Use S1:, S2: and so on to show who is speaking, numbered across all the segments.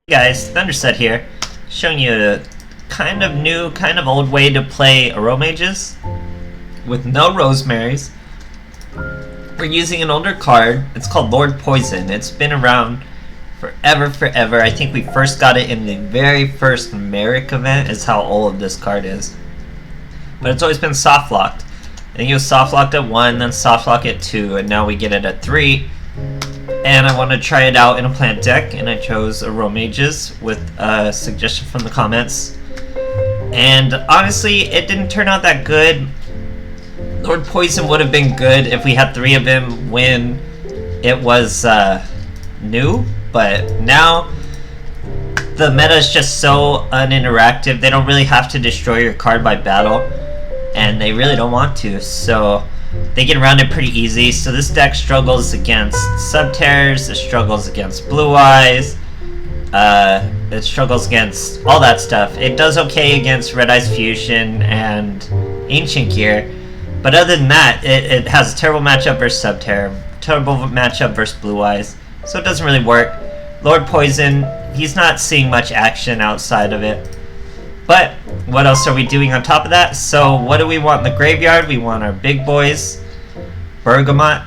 S1: Hey guys, Thunderset here, showing you a kind of new, kind of old way to play Aromages with no Rosemaries. We're using an older card. It's called Lord Poison. It's been around forever. I think we first got it in the very first Merrick event is how old this card is. But it's always been soft locked. I think it was soft locked at 1, then soft locked at 2, and now we get it at 3. And I want to try it out in a plant deck, and I chose Aromages with a suggestion from the comments. And honestly, it didn't turn out that good. Lord Poison would have been good if we had 3 of him when it was new, but now the meta is just so uninteractive. They don't really have to destroy your card by battle, and they really don't want to, so they get around it pretty easy. So this deck struggles against Subterrors, it struggles against Blue Eyes, it struggles against all that stuff. It does okay against Red Eyes Fusion and Ancient Gear, but other than that, it has a terrible matchup versus Subterror, terrible matchup versus Blue Eyes, so it doesn't really work. Lord Poison, he's not seeing much action outside of it. But what else are we doing on top of that? So what do we want in the graveyard? We want our big boys. Bergamot,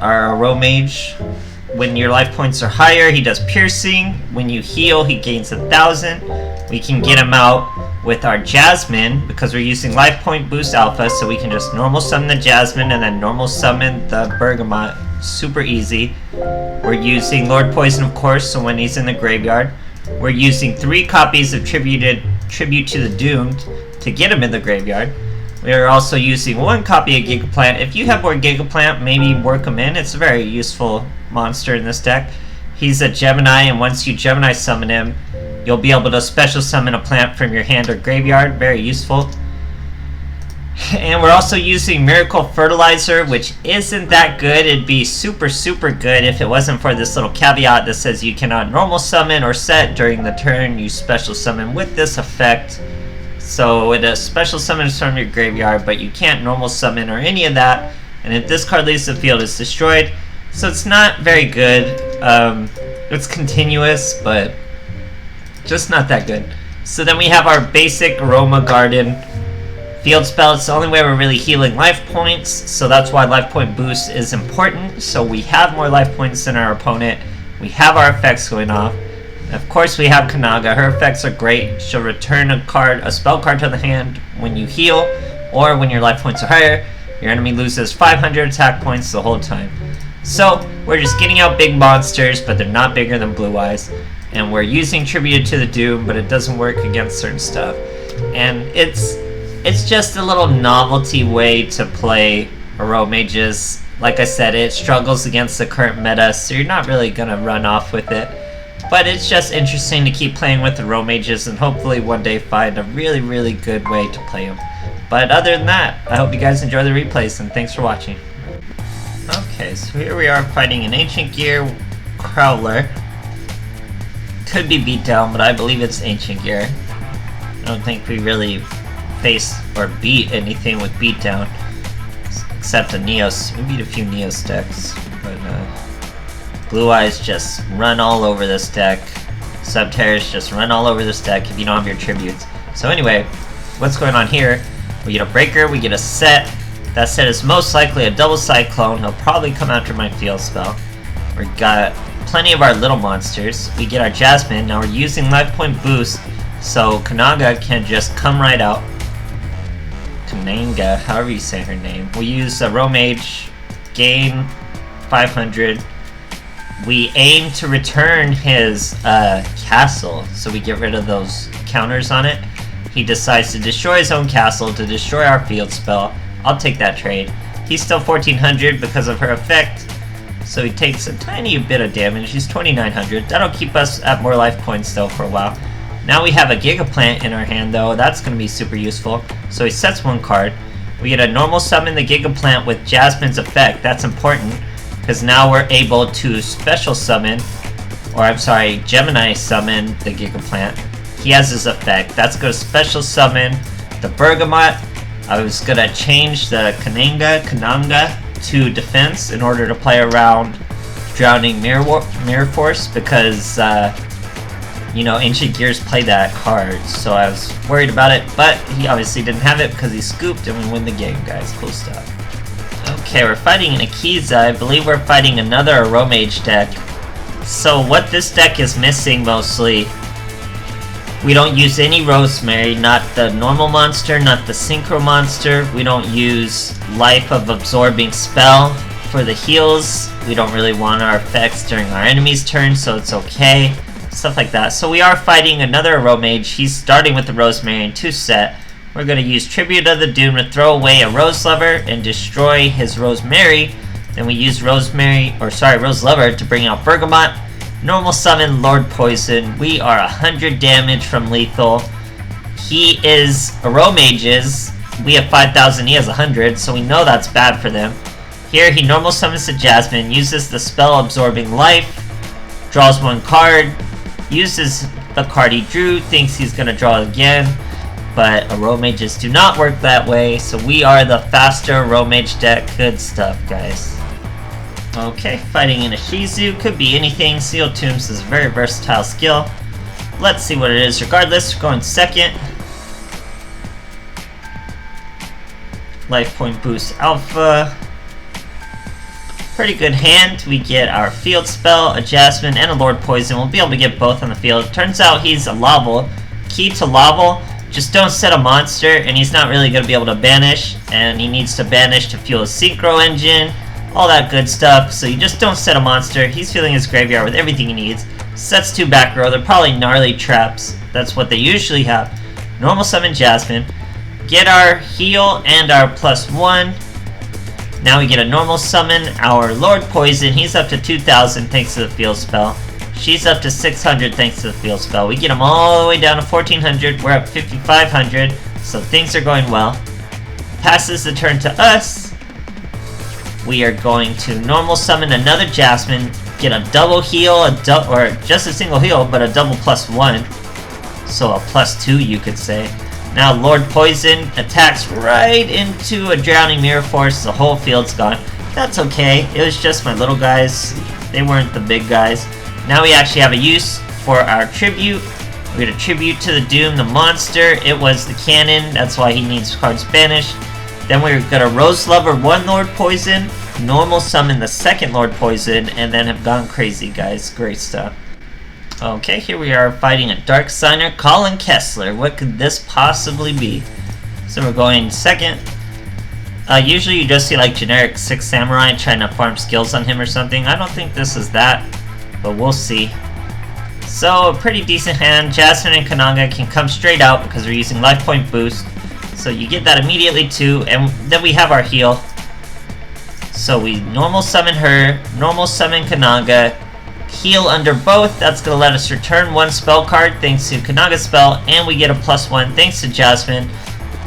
S1: our Aromage. When your life points are higher, he does piercing. When you heal, he gains 1,000. We can get him out with our Jasmine because we're using life point boost alpha, so we can just normal summon the Jasmine and then normal summon the Bergamot. Super easy. We're using Lord Poison, of course, so when he's in the graveyard. We're using 3 copies of Tribute to the Doomed to get him in the graveyard. We are also using 1 copy of Gigaplant. If you have more Gigaplant, maybe work him in. It's a very useful monster in this deck. He's a Gemini, and once you Gemini summon him, you'll be able to special summon a plant from your hand or graveyard. Very useful. And we're also using Miracle Fertilizer, which isn't that good. It'd be super good if it wasn't for this little caveat that says you cannot normal summon or set during the turn you special summon with this effect. So it special summons from your graveyard, but you can't normal summon or any of that. And if this card leaves the field, it's destroyed. So it's not very good. It's continuous, but just not that good. So then we have our basic Aroma Garden field spell. It's the only way we're really healing life points, so that's why life point boost is important. So we have more life points than our opponent. We have our effects going off. Of course, we have Kanaga. Her effects are great. She'll return a spell card to the hand when you heal, or when your life points are higher. Your enemy loses 500 attack points the whole time. So we're just getting out big monsters, but they're not bigger than Blue Eyes. And we're using Tribute to the Doom, but it doesn't work against certain stuff. And it's just a little novelty way to play Aromages. Like I said, it struggles against the current meta, so you're not really gonna run off with it. But it's just interesting to keep playing with Aromages and hopefully one day find a really good way to play them. But other than that, I hope you guys enjoy the replays, and thanks for watching. Okay, so here we are fighting an Ancient Gear Crowler. Could be beat down, but I believe it's Ancient Gear. I don't think we really face or beat anything with beatdown except a Neos. We beat a few Neos decks, but Blue Eyes just run all over this deck. Subterrors just run all over this deck if you don't have your tributes. So anyway, what's going on here? We get a breaker, we get a set. That set is most likely a double cyclone. He'll probably come after my field spell. We got plenty of our little monsters. We get our Jasmine. Now we're using life point boost, so Kanaga can just come right out. Kananga, however you say her name. We use a Romage, gain 500. We aim to return his castle, so we get rid of those counters on it. He decides to destroy his own castle to destroy our field spell. I'll take that trade. He's still 1400 because of her effect, so he takes a tiny bit of damage. He's 2900. That'll keep us at more life points though for a while. Now we have a Gigaplant in our hand though, that's going to be super useful. So he sets 1 card. We get a normal summon the Gigaplant with Jasmine's effect. That's important, because now we're able to special summon, or I'm sorry, Gemini summon the Gigaplant. He has his effect. That's going to special summon the Bergamot. I was going to change the Kananga to defense in order to play around Drowning Mirror Force, because You know, Ancient Gears play that card, so I was worried about it, but he obviously didn't have it because he scooped and we win the game, guys. Cool stuff. Okay, we're fighting an Akiza. I believe we're fighting another Aromage deck. So what this deck is missing mostly, we don't use any Rosemary, not the normal monster, not the synchro monster. We don't use Life of Absorbing Spell for the heals. We don't really want our effects during our enemy's turn, so it's okay. Stuff like that. So we are fighting another Aromage. He's starting with the Rosemary in 2 set. We're going to use Tribute of the Doom to throw away a Rose Lover and destroy his Rosemary. Then we use Rose Lover to bring out Bergamot. Normal summon Lord Poison. We are 100 damage from lethal. He is Aromages. We have 5,000, he has 100, so we know that's bad for them. Here he normal summons the Jasmine, uses the spell Absorbing Life, draws 1 card, uses the card he drew, thinks he's going to draw again, but Aromages do not work that way, so we are the faster Aromage deck. Good stuff, guys. Okay, fighting in a Shizu, could be anything. Seal Tombs is a very versatile skill. Let's see what it is. Regardless, we're going second. Life Point Boost Alpha. Pretty good hand. We get our Field Spell, a Jasmine, and a Lord Poison. We'll be able to get both on the field. Turns out he's a Laval. Key to Laval, just don't set a monster, and he's not really going to be able to banish. And he needs to banish to fuel his Synchro Engine. All that good stuff, so you just don't set a monster. He's filling his graveyard with everything he needs. Sets 2 back row. They're probably gnarly traps. That's what they usually have. Normal summon Jasmine. Get our heal and our +1. Now we get a normal summon our Lord Poison. He's up to 2,000 thanks to the field spell. She's up to 600 thanks to the field spell. We get them all the way down to 1,400. We're up 5,500, so things are going well. Passes the turn to us. We are going to normal summon another Jasmine, get a double heal, or just a single heal, but a double +1. So a +2, you could say. Now Lord Poison attacks right into a Drowning Mirror Force. The whole field's gone. That's okay. It was just my little guys. They weren't the big guys. Now we actually have a use for our Tribute. We're going to Tribute to the Doom, the monster. It was the cannon. That's why he needs cards banished. Then we're going to Rose Lover 1 Lord Poison, normal summon the 2nd Lord Poison, and then have gone crazy, guys. Great stuff. Okay, here we are fighting a Dark Signer, Colin Kessler. What could this possibly be? So we're going second. Usually you just see like generic 6 Samurai trying to farm skills on him or something. I don't think this is that, but we'll see. So a pretty decent hand. Jasmine and Kananga can come straight out because we're using Life Point Boost. So you get that immediately too, and then we have our heal. So we normal summon her, normal summon Kananga, heal under both. That's going to let us return 1 spell card thanks to Kanaga's spell, and we get a +1 thanks to Jasmine.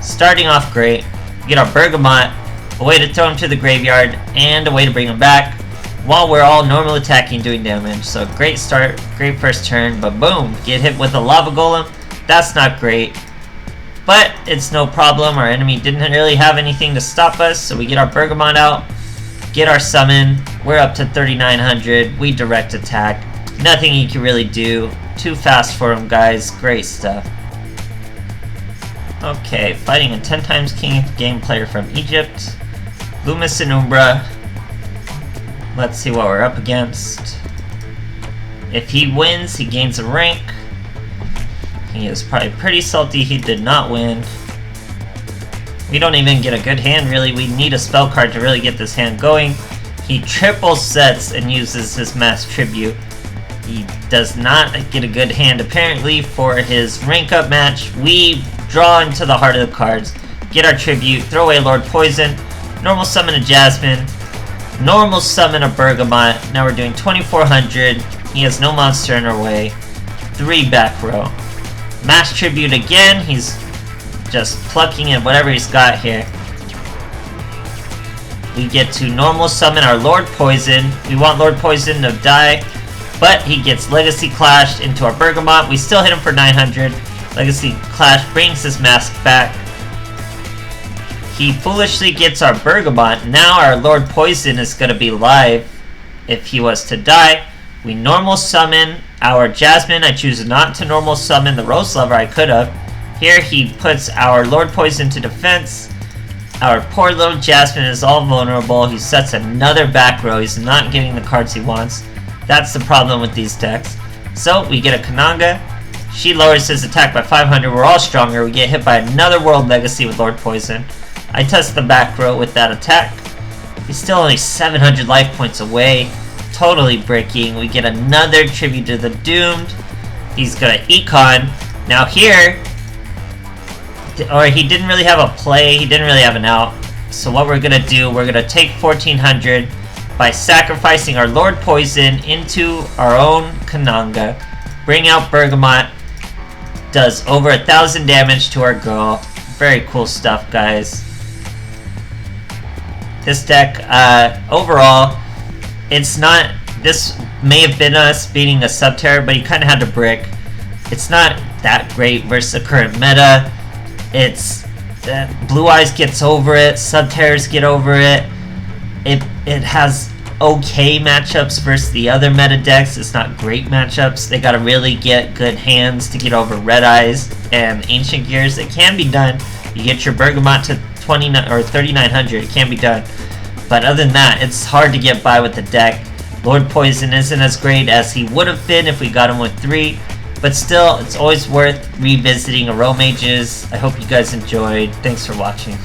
S1: Starting off great. We get our Bergamot, a way to throw him to the graveyard, and a way to bring him back, while we're all normal attacking doing damage. So great start, great first turn, but boom, get hit with a Lava Golem. That's not great. But it's no problem, our enemy didn't really have anything to stop us, so we get our Bergamot out, get our summon, we're up to 3,900, we direct attack, nothing he can really do, too fast for him, guys, great stuff. Okay, fighting a 10 times king game player from Egypt, Loomis and Umbra. Let's see what we're up against. If he wins, he gains a rank. He is probably pretty salty he did not win. We don't even get a good hand, really. We need a spell card to really get this hand going. He triple sets and uses his Mass Tribute. He does not get a good hand, apparently, for his rank up match. We draw into the heart of the cards, get our Tribute, throw away Lord Poison, normal summon a Jasmine, normal summon a Bergamot. Now we're doing 2,400. He has no monster in our way. 3 back row. Mass Tribute again. He's just plucking at whatever he's got here. We get to normal summon our Lord Poison. We want Lord Poison to die, but he gets Legacy Clash into our Bergamot. We still hit him for 900. Legacy Clash brings his mask back. He foolishly gets our Bergamot. Now our Lord Poison is going to be live if he was to die. We normal summon our Jasmine. I choose not to normal summon the Rose Lover. I could have. Here he puts our Lord Poison to defense. Our poor little Jasmine is all vulnerable. He sets another back row. He's not getting the cards he wants. That's the problem with these decks. So we get a Kananga. She lowers his attack by 500. We're all stronger. We get hit by another World Legacy with Lord Poison. I test the back row with that attack. He's still only 700 life points away. Totally breaking. We get another Tribute to the Doomed. He's gonna Econ. Now here, or he didn't really have a play. He didn't really have an out. So what we're gonna do, we're gonna take 1400 by sacrificing our Lord Poison into our own Kananga. Bring out Bergamot. Does over 1,000 damage to our girl. Very cool stuff, guys. This deck, overall, it's not... This may have been us beating a Subterror, but you kind of had to brick. It's not that great versus the current meta. It's... Blue Eyes gets over it. Subterrors get over it. It has okay matchups versus the other meta decks. It's not great matchups. They gotta really get good hands to get over Red Eyes and Ancient Gears. It can be done. You get your Bergamot to 29 or 3,900. It can be done. But other than that, it's hard to get by with the deck. Lord Poison isn't as great as he would have been if we got him with 3. But still, it's always worth revisiting Aromages. I hope you guys enjoyed. Thanks for watching.